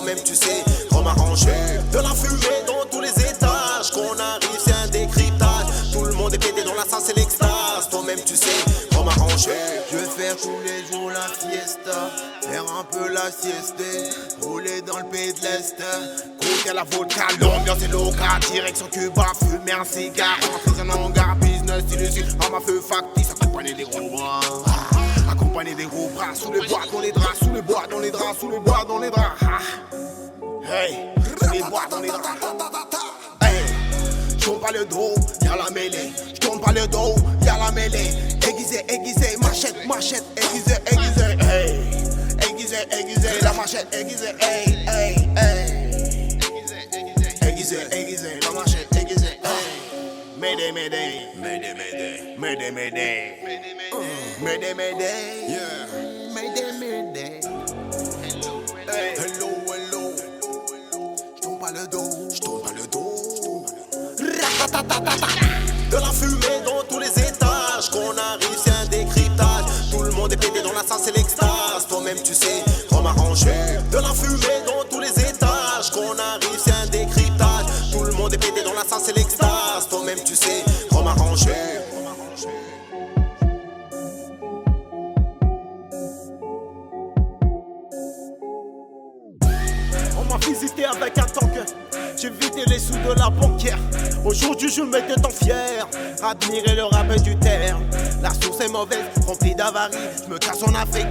toi-même tu sais comment m'arranger. De la fumée dans tous les étages, qu'on arrive c'est un décryptage. Tout le monde est pété dans la salle, c'est l'extase, toi-même tu sais comment m'arranger. Je vais faire tous les jours la fiesta, faire un peu la sieste, rouler dans le pays de l'Est. Coquer la vodka, l'ambiance est locale, direction Cuba, fumer un cigare, rentrer en hangar, business illusion, à ma feu factice, accompagner des gros bras. Accompagner des gros bras, sous les bois, dans les draps, sous les bois, dans les draps, sous les bois, dans les draps. Hey, sous les bois, dans les draps. Hey, j'tourne pas le dos, y'a la mêlée. J'tourne pas le dos, y'a la mêlée. Aiguisé, aiguisé, machette, machette, aiguisé, aiguisé. Hey, aiguisé, aiguisé, la machette, aiguisé. Hey, hey, hey. Aiguisé, aiguisé, la machette, aiguisé. Hey. Mayday, mayday, mayday, mayday, mayday, mayday. Mayday, mayday, yeah. Mayday, mayday. Hey. Hello, hello. J'tourne pas le dos, j'tourne pas le dos. De la fumée dans tous les étages, qu'on arrive c'est un décryptage. Tout le monde est pété dans la salle, c'est l'extase, toi-même tu sais comment m'arranger. De la fumée dans tous les étages, qu'on arrive c'est un décryptage. Tout le monde est pété dans la salle, c'est l'extase, toi-même tu sais comment m'arranger. On m'a visité avec un tank, j'ai vidé les sous de la banquière. Aujourd'hui je me détends fier, admirer le rap du terre. La source est mauvaise, remplie d'avaries, je me casse en Afrique,